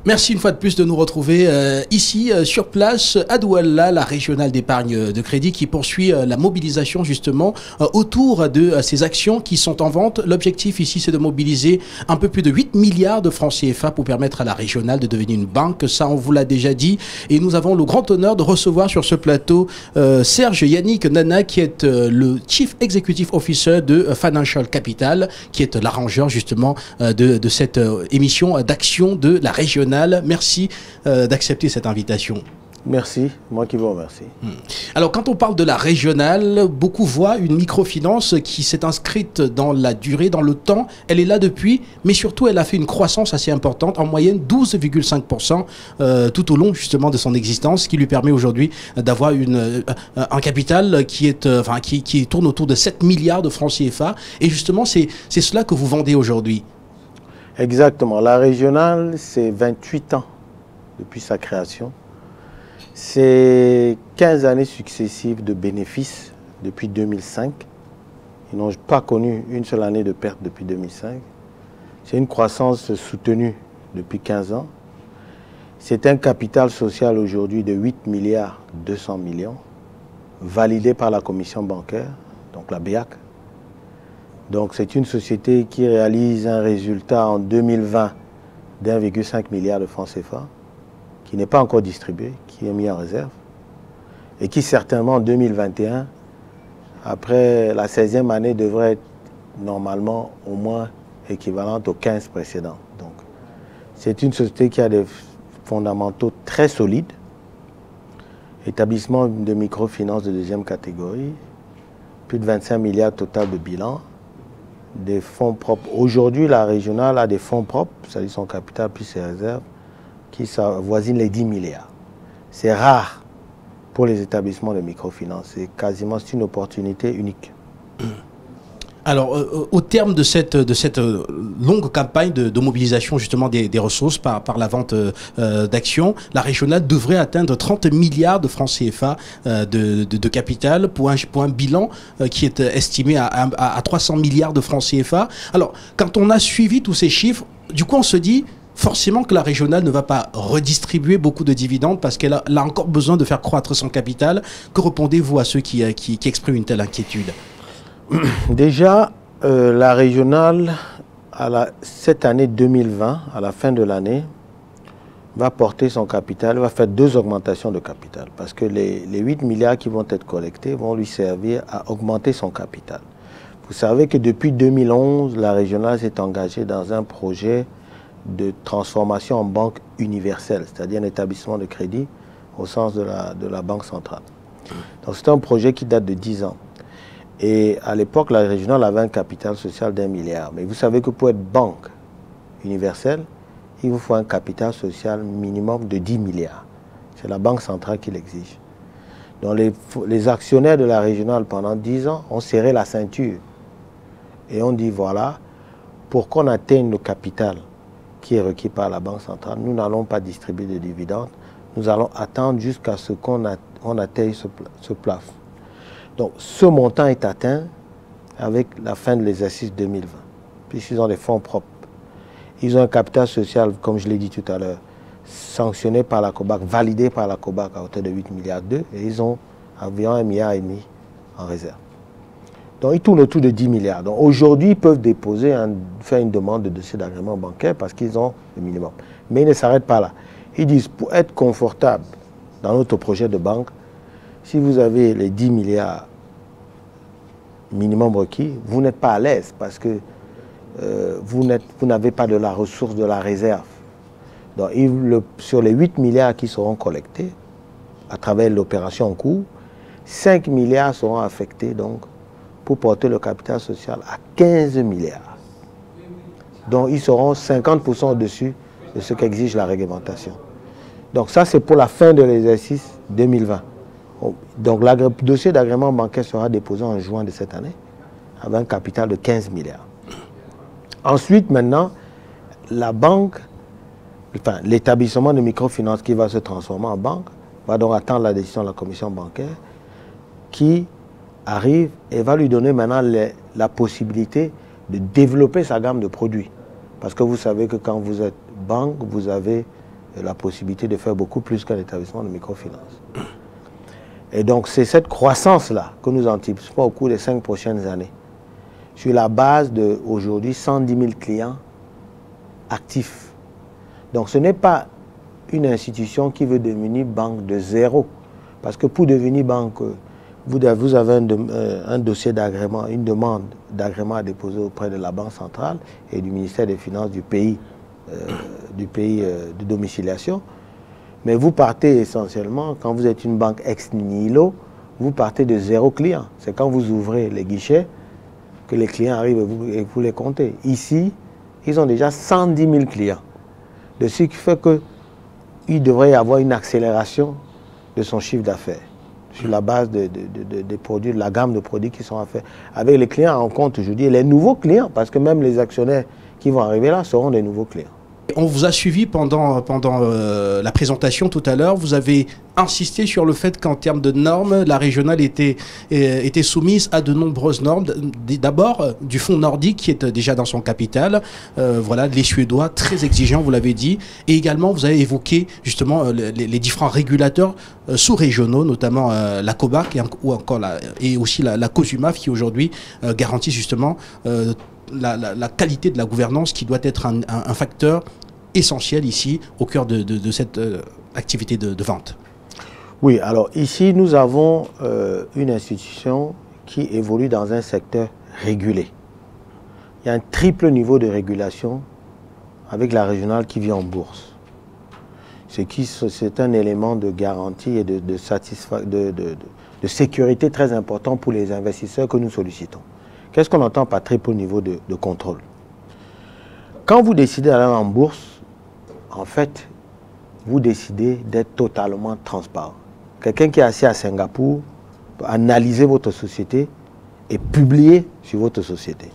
Merci une fois de plus de nous retrouver ici sur place à Douala, la régionale d'épargne de crédit qui poursuit la mobilisation justement autour de ces actions qui sont en vente. L'objectif ici c'est de mobiliser un peu plus de 8 milliards de francs CFA pour permettre à la régionale de devenir une banque. Ça on vous l'a déjà dit et nous avons le grand honneur de recevoir sur ce plateau Serge Yannick Nana qui est le Chief Executive Officer de Financial Capital qui est l'arrangeur justement de cette émission d'action de la régionale. Merci d'accepter cette invitation. Merci, moi qui vous remercie. Alors quand on parle de la régionale, beaucoup voient une microfinance qui s'est inscrite dans la durée, dans le temps. Elle est là depuis, mais surtout elle a fait une croissance assez importante, en moyenne 12,5% tout au long justement de son existence, ce qui lui permet aujourd'hui d'avoir un capital qui tourne autour de 7 milliards de francs CFA. Et justement, c'est cela que vous vendez aujourd'hui. Exactement. La régionale, c'est 28 ans depuis sa création. C'est 15 années successives de bénéfices depuis 2005. Ils n'ont pas connu une seule année de perte depuis 2005. C'est une croissance soutenue depuis 15 ans. C'est un capital social aujourd'hui de 8 milliards 200 millions, validé par la commission bancaire, donc la BEAC. Donc c'est une société qui réalise un résultat en 2020 d'1,5 milliard de francs CFA, qui n'est pas encore distribué, qui est mis en réserve, et qui certainement en 2021, après la 16e année, devrait être normalement au moins équivalente aux 15 précédents. Donc c'est une société qui a des fondamentaux très solides, établissement de microfinance de deuxième catégorie, plus de 25 milliards total de bilan, des fonds propres. Aujourd'hui, la régionale a des fonds propres, c'est-à-dire son capital plus ses réserves, qui avoisinent les 10 milliards. C'est rare pour les établissements de microfinance. C'est une opportunité unique. Alors, au terme de cette longue campagne de mobilisation justement des ressources par la vente d'actions, la régionale devrait atteindre 30 milliards de francs CFA de capital pour un bilan qui est estimé à 300 milliards de francs CFA. Alors, quand on a suivi tous ces chiffres, du coup, on se dit forcément que la régionale ne va pas redistribuer beaucoup de dividendes parce qu'elle a encore besoin de faire croître son capital. Que répondez-vous à ceux qui expriment une telle inquiétude ? Déjà, la régionale, cette année 2020, à la fin de l'année, va porter son capital, va faire 2 augmentations de capital. Parce que les 8 milliards qui vont être collectés vont lui servir à augmenter son capital. Vous savez que depuis 2011, la régionale s'est engagée dans un projet de transformation en banque universelle, c'est-à-dire un établissement de crédit au sens de la banque centrale. Donc c'est un projet qui date de 10 ans. Et à l'époque, la régionale avait un capital social d'1 milliard. Mais vous savez que pour être banque universelle, il vous faut un capital social minimum de 10 milliards. C'est la banque centrale qui l'exige. Donc les actionnaires de la régionale pendant 10 ans ont serré la ceinture. Et on dit voilà, pour qu'on atteigne le capital qui est requis par la banque centrale, nous n'allons pas distribuer de dividendes. Nous allons attendre jusqu'à ce qu'on atteigne ce plafond. Donc, ce montant est atteint avec la fin de l'exercice 2020, puisqu'ils ont des fonds propres. Ils ont un capital social, comme je l'ai dit tout à l'heure, sanctionné par la COBAC, validé par la COBAC à hauteur de 8 milliards d'euros, et ils ont environ 1,5 milliard en réserve. Donc, ils tournent autour de 10 milliards. Donc, aujourd'hui, ils peuvent faire une demande de dossier d'agrément bancaire parce qu'ils ont le minimum. Mais ils ne s'arrêtent pas là. Ils disent, pour être confortable dans notre projet de banque, si vous avez les 10 milliards minimum requis, vous n'êtes pas à l'aise parce que vous n'avez pas de la ressource, de la réserve. Donc, sur les 8 milliards qui seront collectés à travers l'opération en cours, 5 milliards seront affectés donc, pour porter le capital social à 15 milliards. Donc, ils seront 50% au-dessus de ce qu'exige la réglementation. Donc, ça, c'est pour la fin de l'exercice 2020. Donc, le dossier d'agrément bancaire sera déposé en juin de cette année avec un capital de 15 milliards. Ensuite, maintenant, la banque, enfin, l'établissement de microfinance qui va se transformer en banque, va donc attendre la décision de la commission bancaire qui arrive et va lui donner maintenant la possibilité de développer sa gamme de produits. Parce que vous savez que quand vous êtes banque, vous avez la possibilité de faire beaucoup plus qu'un établissement de microfinance. Et donc, c'est cette croissance-là que nous anticipons au cours des 5 prochaines années, sur la base d'aujourd'hui 110 000 clients actifs. Donc, ce n'est pas une institution qui veut devenir banque de zéro. Parce que pour devenir banque, vous avez un dossier d'agrément, une demande d'agrément à déposer auprès de la Banque centrale et du ministère des Finances du pays de domiciliation. Mais vous partez essentiellement, quand vous êtes une banque ex nihilo, vous partez de 0 client. C'est quand vous ouvrez les guichets que les clients arrivent et vous les comptez. Ici, ils ont déjà 110 000 clients. De ce qui fait qu'il devrait y avoir une accélération de son chiffre d'affaires sur la base des produits, de la gamme de produits qui sont à faire. Avec les clients en compte aujourd'hui, les nouveaux clients, parce que même les actionnaires qui vont arriver là seront des nouveaux clients. On vous a suivi pendant la présentation tout à l'heure. Vous avez insisté sur le fait qu'en termes de normes, la régionale était soumise à de nombreuses normes. D'abord, du fonds nordique qui est déjà dans son capital. Voilà, les Suédois, très exigeants, vous l'avez dit. Et également, vous avez évoqué justement les différents régulateurs sous-régionaux, notamment la COBAC et aussi la COSUMAF qui aujourd'hui garantissent justement la qualité de la gouvernance qui doit être un facteur essentiel ici au cœur de cette activité de vente. Oui, alors ici nous avons une institution qui évolue dans un secteur régulé. Il y a un triple niveau de régulation avec la régionale qui vit en bourse. C'est un élément de garantie et de sécurité très important pour les investisseurs que nous sollicitons. Qu'est-ce qu'on entend par triple niveau de contrôle? Quand vous décidez d'aller en bourse, en fait, vous décidez d'être totalement transparent. Quelqu'un qui est assis à Singapour peut analyser votre société et publier sur votre société.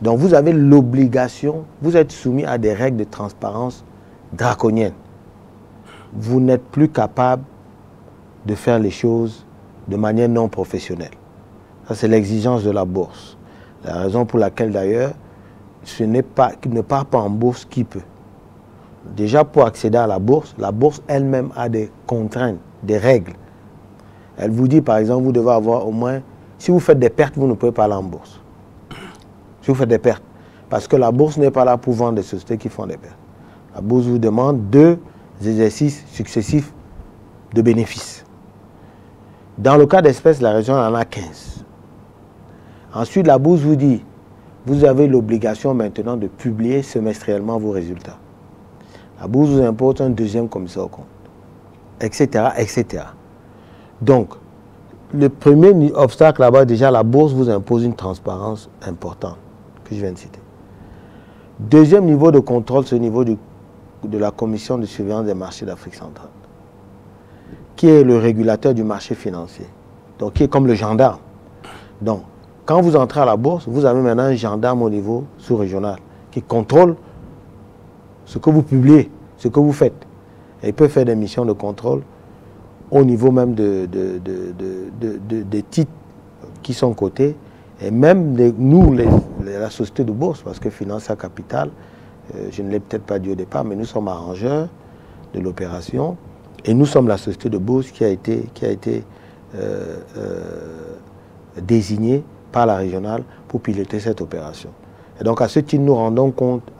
Donc vous avez l'obligation, vous êtes soumis à des règles de transparence draconiennes. Vous n'êtes plus capable de faire les choses de manière non professionnelle. Ça, c'est l'exigence de la bourse. La raison pour laquelle, d'ailleurs, ce n'est pas qu'il ne part pas en bourse qui peut. Déjà, pour accéder à la bourse elle-même a des contraintes, des règles. Elle vous dit, par exemple, vous devez avoir au moins... Si vous faites des pertes, vous ne pouvez pas aller en bourse. Si vous faites des pertes. Parce que la bourse n'est pas là pour vendre des sociétés qui font des pertes. La bourse vous demande 2 exercices successifs de bénéfices. Dans le cas d'espèces, la région en a 15. Ensuite, la bourse vous dit, vous avez l'obligation maintenant de publier semestriellement vos résultats. La bourse vous impose un deuxième commissaire au compte, etc., etc. Donc, le premier obstacle là-bas, déjà, la bourse vous impose une transparence importante, que je viens de citer. Deuxième niveau de contrôle, c'est au niveau de la Commission de surveillance des marchés d'Afrique centrale, qui est le régulateur du marché financier, donc qui est comme le gendarme. Donc, quand vous entrez à la bourse, vous avez maintenant un gendarme au niveau sous-régional qui contrôle ce que vous publiez, ce que vous faites. Et il peut faire des missions de contrôle au niveau même des titres qui sont cotés et même la société de bourse, parce que Finança Capital, je ne l'ai peut-être pas dit au départ, mais nous sommes arrangeurs de l'opération et nous sommes la société de bourse qui a été désignée par la régionale pour piloter cette opération. Et donc à ce titre, nous rendons compte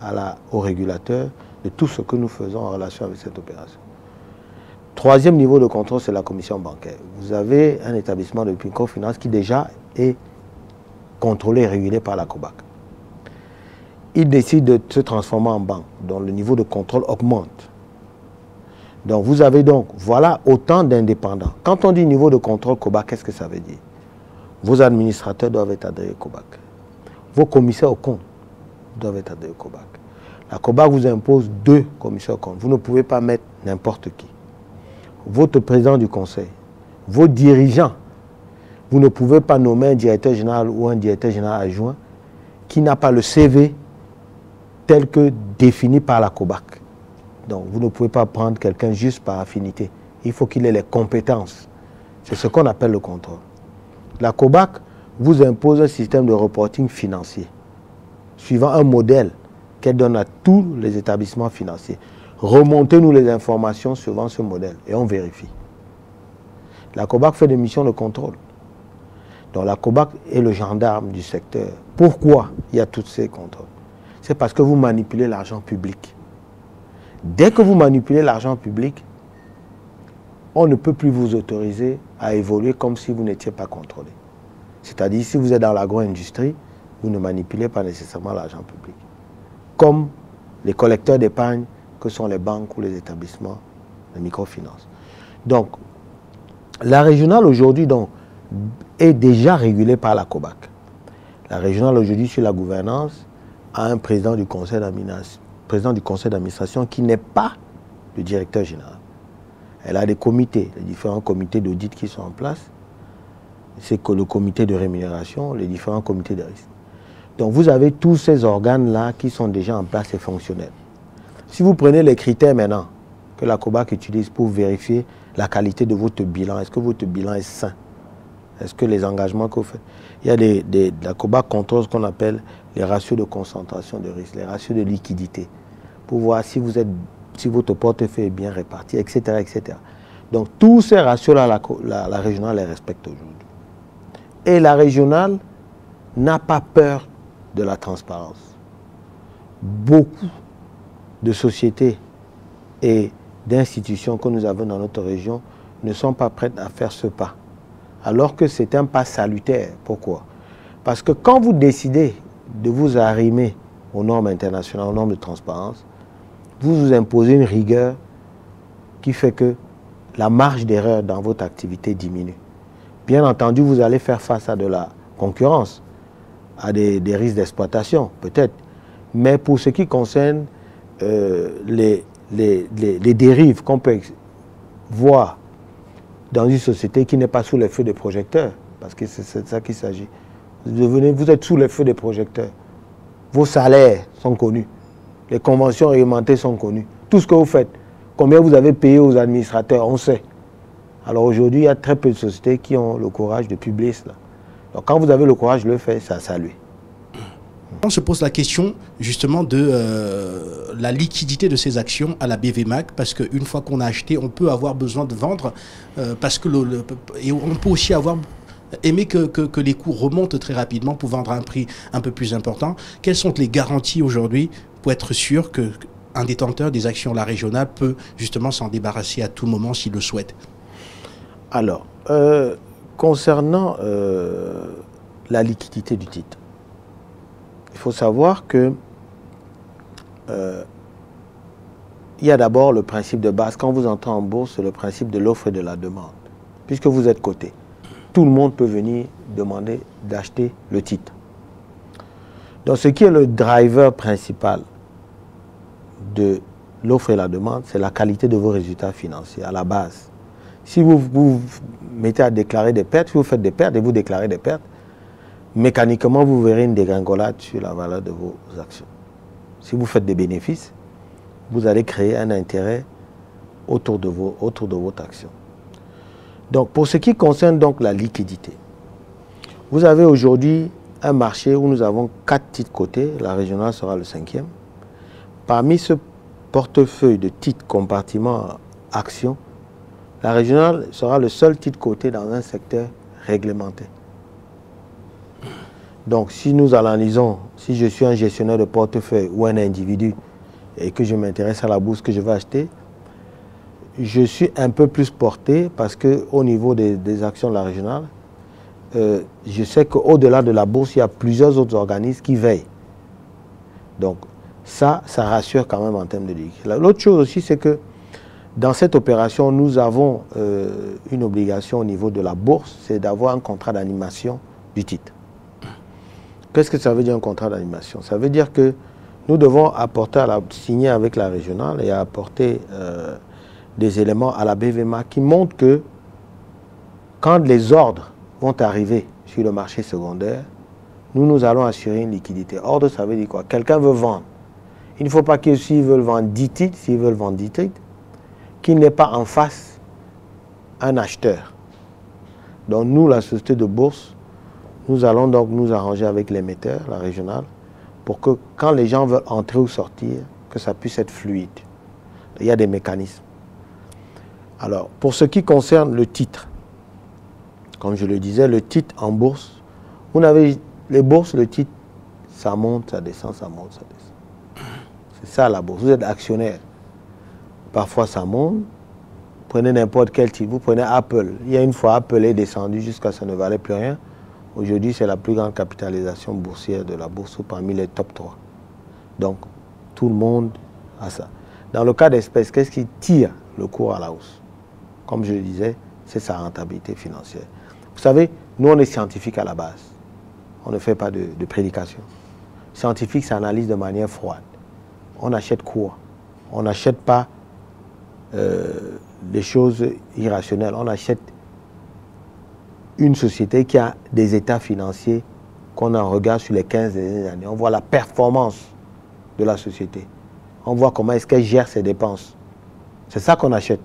au régulateur de tout ce que nous faisons en relation avec cette opération. Troisième niveau de contrôle, c'est la commission bancaire. Vous avez un établissement de microfinance qui déjà est contrôlé et régulé par la COBAC. Il décide de se transformer en banque, dont le niveau de contrôle augmente. Donc vous avez voilà autant d'indépendants. Quand on dit niveau de contrôle COBAC, qu'est-ce que ça veut dire? Vos administrateurs doivent être adhérés au COBAC. Vos commissaires aux comptes doivent être adhérés au COBAC. La COBAC vous impose 2 commissaires aux comptes. Vous ne pouvez pas mettre n'importe qui. Votre président du conseil, vos dirigeants, vous ne pouvez pas nommer un directeur général ou un directeur général adjoint qui n'a pas le CV tel que défini par la COBAC. Donc vous ne pouvez pas prendre quelqu'un juste par affinité. Il faut qu'il ait les compétences. C'est ce qu'on appelle le contrôle. La COBAC vous impose un système de reporting financier, suivant un modèle qu'elle donne à tous les établissements financiers. remontez-nous les informations suivant ce modèle et on vérifie. La COBAC fait des missions de contrôle. Donc la COBAC est le gendarme du secteur. Pourquoi il y a tous ces contrôles? C'est parce que vous manipulez l'argent public. Dès que vous manipulez l'argent public, on ne peut plus vous autoriser à évoluer comme si vous n'étiez pas contrôlé. C'est-à-dire, si vous êtes dans l'agro-industrie, vous ne manipulez pas nécessairement l'argent public. Comme les collecteurs d'épargne que sont les banques ou les établissements de microfinance. Donc, la régionale aujourd'hui est déjà régulée par la COBAC. La régionale aujourd'hui sur la gouvernance a un président du conseil d'administration qui n'est pas le directeur général. Elle a des comités, les différents comités d'audit qui sont en place. C'est que le comité de rémunération, les différents comités de risque. Donc vous avez tous ces organes-là qui sont déjà en place et fonctionnels. Si vous prenez les critères maintenant que la COBAC utilise pour vérifier la qualité de votre bilan, est-ce que votre bilan est sain? Est-ce que les engagements que vous faites? Il y a la COBAC contrôle ce qu'on appelle les ratios de concentration de risque, les ratios de liquidité, pour voir si votre portefeuille est bien réparti, etc., etc. Donc tous ces ratios-là, la régionale les respecte aujourd'hui. Et la régionale n'a pas peur de la transparence. Beaucoup de sociétés et d'institutions que nous avons dans notre région ne sont pas prêtes à faire ce pas. Alors que c'est un pas salutaire. Pourquoi? Parce que quand vous décidez de vous arrimer aux normes internationales, aux normes de transparence, vous vous imposez une rigueur qui fait que la marge d'erreur dans votre activité diminue. Bien entendu, vous allez faire face à de la concurrence, à des risques d'exploitation, peut-être. Mais pour ce qui concerne les dérives qu'on peut voir dans une société qui n'est pas sous les feux des projecteurs, parce que c'est de ça qu'il s'agit. Vous êtes sous les feux des projecteurs. Vos salaires sont connus. Les conventions réglementées sont connues. Tout ce que vous faites, combien vous avez payé aux administrateurs, on sait. Alors aujourd'hui, il y a très peu de sociétés qui ont le courage de publier cela. Donc quand vous avez le courage de le faire, c'est à saluer. On se pose la question justement de la liquidité de ces actions à la BVMAC, parce qu'une fois qu'on a acheté, on peut avoir besoin de vendre, parce que et on peut aussi aimer que les cours remontent très rapidement pour vendre à un prix un peu plus important. Quelles sont les garanties aujourd'hui pour être sûr qu'un détenteur des actions La Régionale peut justement s'en débarrasser à tout moment s'il le souhaite? Alors, concernant la liquidité du titre, il faut savoir que il y a d'abord le principe de base. Quand vous entrez en bourse, c'est le principe de l'offre et de la demande. Puisque vous êtes coté, tout le monde peut venir demander d'acheter le titre. Donc ce qui est le driver principal de l'offre et la demande, c'est la qualité de vos résultats financiers à la base. Si vous vous mettez à déclarer des pertes, si vous faites des pertes et vous déclarez des pertes, mécaniquement, vous verrez une dégringolade sur la valeur de vos actions. Si vous faites des bénéfices, vous allez créer un intérêt autour de votre action. Donc, pour ce qui concerne donc la liquidité, vous avez aujourd'hui un marché où nous avons 4 titres cotés. La régionale sera le 5e. Parmi ce portefeuille de titres compartiment actions, la régionale sera le seul titre coté dans un secteur réglementé. Donc, si nous analysons, si je suis un gestionnaire de portefeuille ou un individu et que je m'intéresse à la bourse que je vais acheter, je suis un peu plus porté parce qu'au niveau des actions de la régionale, je sais qu'au-delà de la bourse, il y a plusieurs autres organismes qui veillent. Donc, ça rassure quand même en termes de liquidité. L'autre chose aussi, c'est que dans cette opération, nous avons une obligation au niveau de la bourse, c'est d'avoir un contrat d'animation du titre. Qu'est-ce que ça veut dire un contrat d'animation? Ça veut dire que nous devons signer avec la régionale et apporter des éléments à la BVMA qui montrent que quand les ordres vont arriver sur le marché secondaire, nous allons assurer une liquidité. Ordre, ça veut dire quoi? Quelqu'un veut vendre. Il ne faut pas que s'ils veulent vendre 10 titres, qu'il n'ait pas en face un acheteur. Donc nous, la société de bourse, nous allons donc nous arranger avec l'émetteur, la régionale, pour que quand les gens veulent entrer ou sortir, que ça puisse être fluide. Il y a des mécanismes. Alors, pour ce qui concerne le titre, comme je le disais, le titre en bourse, vous avez les bourses, le titre, ça monte, ça descend, ça monte, ça descend. C'est ça la bourse. Vous êtes actionnaire. Parfois ça monte. Prenez n'importe quel titre. Vous prenez Apple. Il y a une fois, Apple est descendu jusqu'à ce que ça ne valait plus rien. Aujourd'hui, c'est la plus grande capitalisation boursière de la bourse parmi les top 3. Donc, tout le monde a ça. Dans le cas d'espèces, qu'est-ce qui tire le cours à la hausse? Comme je le disais, c'est sa rentabilité financière. Vous savez, nous, on est scientifique à la base. On ne fait pas de prédication. Scientifique, ça analyse de manière froide. On achète quoi? On n'achète pas des choses irrationnelles. On achète une société qui a des états financiers qu'on en regarde sur les 15 dernières années. On voit la performance de la société. On voit comment est-ce qu'elle gère ses dépenses. C'est ça qu'on achète.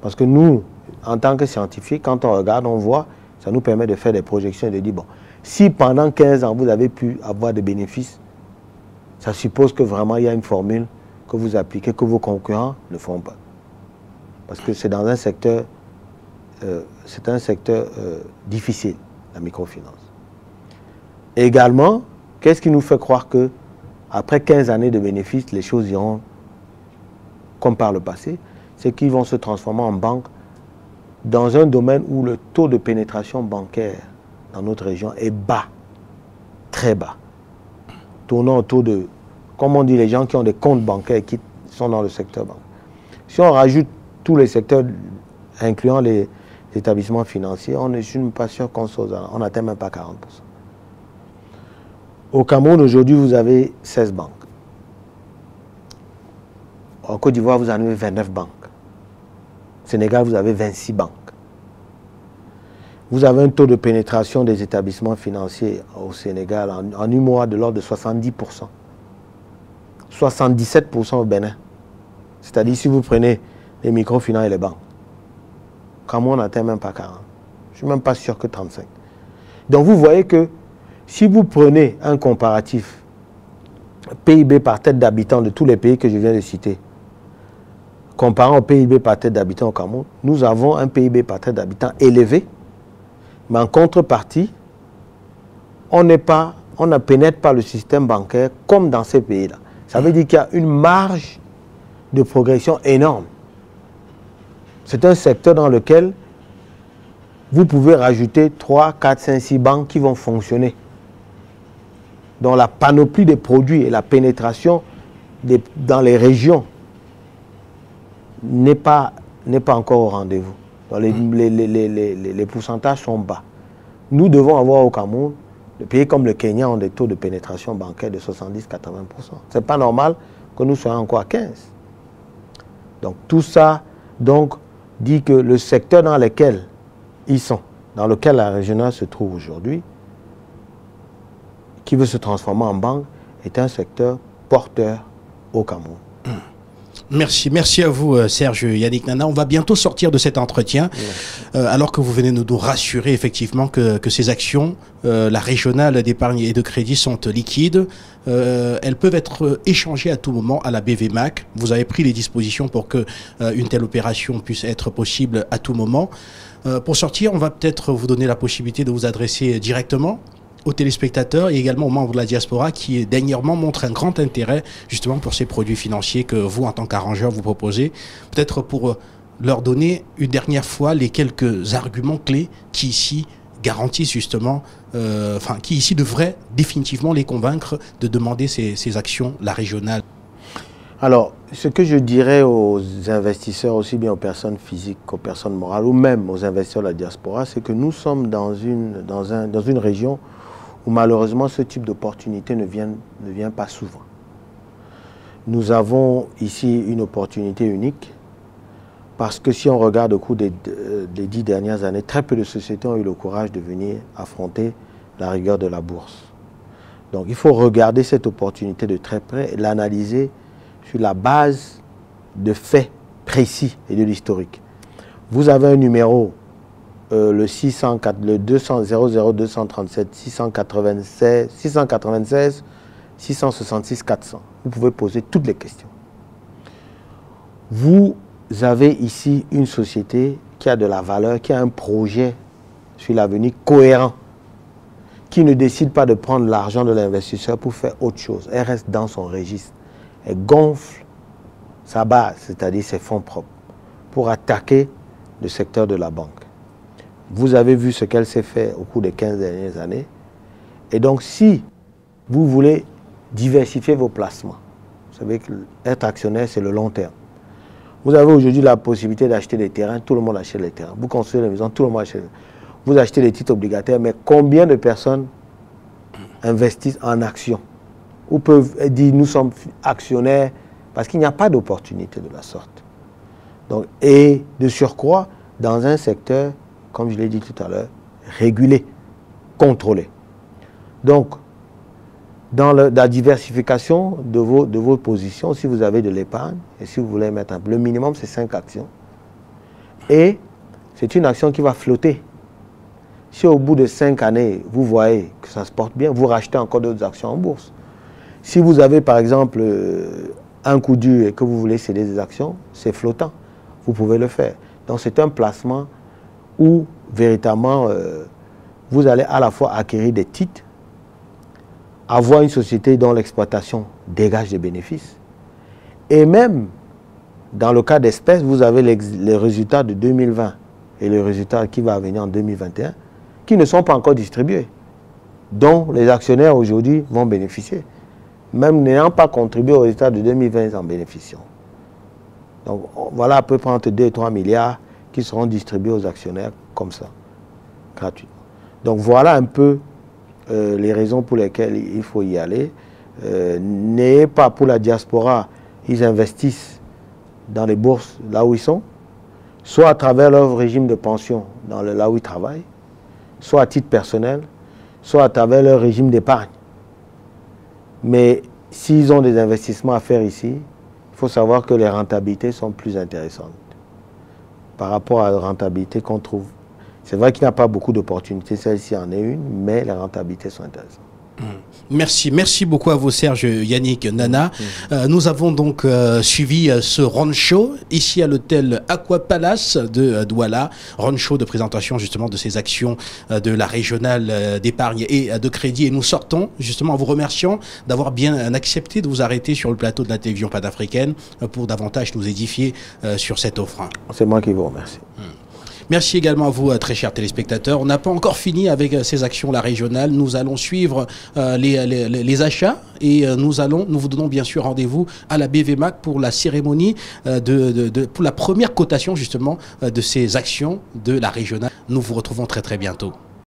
Parce que nous, en tant que scientifiques, quand on regarde, on voit, ça nous permet de faire des projections et de dire, bon, si pendant 15 ans, vous avez pu avoir des bénéfices, ça suppose que vraiment il y a une formule que vous appliquez, que vos concurrents ne font pas. Parce que c'est dans un secteur, difficile, la microfinance. Et également, qu'est-ce qui nous fait croire que après 15 années de bénéfices, les choses iront comme par le passé? C'est qu'ils vont se transformer en banque dans un domaine où le taux de pénétration bancaire dans notre région est bas, très bas. Tournant autour de, comme on dit, les gens qui ont des comptes bancaires qui sont dans le secteur bancaire. Si on rajoute tous les secteurs, incluant les établissements financiers, on ne suis même pas sûr qu'on n'atteint même pas 40%. Au Cameroun, aujourd'hui, vous avez 16 banques. En Côte d'Ivoire, vous en avez 29 banques. Au Sénégal, vous avez 26 banques. Vous avez un taux de pénétration des établissements financiers au Sénégal en UMOA de l'ordre de 70%. 77% au Bénin. C'est-à-dire, si vous prenez les microfinances et les banques, Cameroun n'atteint même pas 40. Je ne suis même pas sûr que 35. Donc, vous voyez que si vous prenez un comparatif PIB par tête d'habitant de tous les pays que je viens de citer, comparant au PIB par tête d'habitant au Cameroun, nous avons un PIB par tête d'habitant élevé, mais en contrepartie, on ne pénètre pas le système bancaire comme dans ces pays-là. Ça veut dire qu'il y a une marge de progression énorme. C'est un secteur dans lequel vous pouvez rajouter 3, 4, 5, 6 banques qui vont fonctionner. Dont la panoplie des produits et la pénétration dans les régions n'est pas encore au rendez-vous. Les pourcentages sont bas. Nous devons avoir au Cameroun, des pays comme le Kenya ont des taux de pénétration bancaire de 70-80%. Ce n'est pas normal que nous soyons encore à 15%. Donc tout ça dit que le secteur dans lequel ils sont, dans lequel la régionale se trouve aujourd'hui, qui veut se transformer en banque, est un secteur porteur au Cameroun. Merci à vous Serge Yannick Nana. On va bientôt sortir de cet entretien, alors que vous venez nous rassurer effectivement que ces actions, la régionale d'épargne et de crédit sont liquides. Elles peuvent être échangées à tout moment à la BVMAC. Vous avez pris les dispositions pour que une telle opération puisse être possible à tout moment. Pour sortir, on va peut-être vous donner la possibilité de vous adresser directement aux téléspectateurs et également aux membres de la diaspora qui dernièrement montrent un grand intérêt justement pour ces produits financiers que vous, en tant qu'arrangeur, vous proposez. Peut-être pour leur donner une dernière fois les quelques arguments clés qui ici garantissent justement, qui ici devraient définitivement les convaincre de demander ces actions, la régionale. Alors, ce que je dirais aux investisseurs, aussi bien aux personnes physiques qu'aux personnes morales, ou même aux investisseurs de la diaspora, c'est que nous sommes dans une région où malheureusement ce type d'opportunité ne vient pas souvent. Nous avons ici une opportunité unique parce que si on regarde au cours des 10 dernières années, très peu de sociétés ont eu le courage de venir affronter la rigueur de la bourse. Donc il faut regarder cette opportunité de très près et l'analyser sur la base de faits précis et de l'historique. Vous avez un numéro, le 00237 696 666 400. Vous pouvez poser toutes les questions. Vous avez ici une société qui a de la valeur, qui a un projet sur l'avenir cohérent, qui ne décide pas de prendre l'argent de l'investisseur pour faire autre chose. Elle reste dans son registre. Elle gonfle sa base, c'est-à-dire ses fonds propres, pour attaquer le secteur de la banque. Vous avez vu ce qu'elle s'est fait au cours des 15 dernières années. Et donc, si vous voulez diversifier vos placements, vous savez qu'être actionnaire, c'est le long terme. Vous avez aujourd'hui la possibilité d'acheter des terrains, tout le monde achète les terrains. Vous construisez des maisons, tout le monde achète. Vous achetez des titres obligataires, mais combien de personnes investissent en actions ou peuvent dire nous sommes actionnaires parce qu'il n'y a pas d'opportunité de la sorte. Donc, et de surcroît, dans un secteur, comme je l'ai dit tout à l'heure, régulé, contrôlé. Donc, dans la diversification de vos positions, si vous avez de l'épargne, et si vous voulez mettre le minimum, c'est 5 actions. Et c'est une action qui va flotter. Si au bout de 5 années, vous voyez que ça se porte bien, vous rachetez encore d'autres actions en bourse. Si vous avez par exemple un coup dur et que vous voulez céder des actions, c'est flottant. Vous pouvez le faire. Donc c'est un placement où véritablement vous allez à la fois acquérir des titres, avoir une société dont l'exploitation dégage des bénéfices. Et même, dans le cas d'espèces, vous avez les résultats de 2020 et les résultats qui vont venir en 2021, qui ne sont pas encore distribués, dont les actionnaires aujourd'hui vont bénéficier. Même n'ayant pas contribué aux résultats de 2020, ils en bénéficient. Donc voilà à peu près entre 2 et 3 milliards qui seront distribués aux actionnaires comme ça, gratuitement. Donc voilà un peu les raisons pour lesquelles il faut y aller. N'ayez pas pour la diaspora, ils investissent dans les bourses là où ils sont, soit à travers leur régime de pension là où ils travaillent, soit à titre personnel, soit à travers leur régime d'épargne. Mais s'ils ont des investissements à faire ici, il faut savoir que les rentabilités sont plus intéressantes par rapport à la rentabilité qu'on trouve. C'est vrai qu'il n'y a pas beaucoup d'opportunités, celle-ci en est une, mais les rentabilités sont intéressantes. Merci beaucoup à vous Serge, Yannick, Nana. Nous avons donc suivi ce roadshow ici à l'hôtel Aqua Palace de Douala, roadshow de présentation justement de ces actions de la régionale d'épargne et de crédit. Et nous sortons justement en vous remerciant d'avoir bien accepté de vous arrêter sur le plateau de la télévision panafricaine pour davantage nous édifier sur cette offre. C'est moi qui vous remercie. Merci également à vous, très chers téléspectateurs. On n'a pas encore fini avec ces actions, la régionale. Nous allons suivre les achats et nous vous donnons bien sûr rendez-vous à la BVMAC pour la cérémonie, pour la première cotation justement de ces actions de la régionale. Nous vous retrouvons très très bientôt.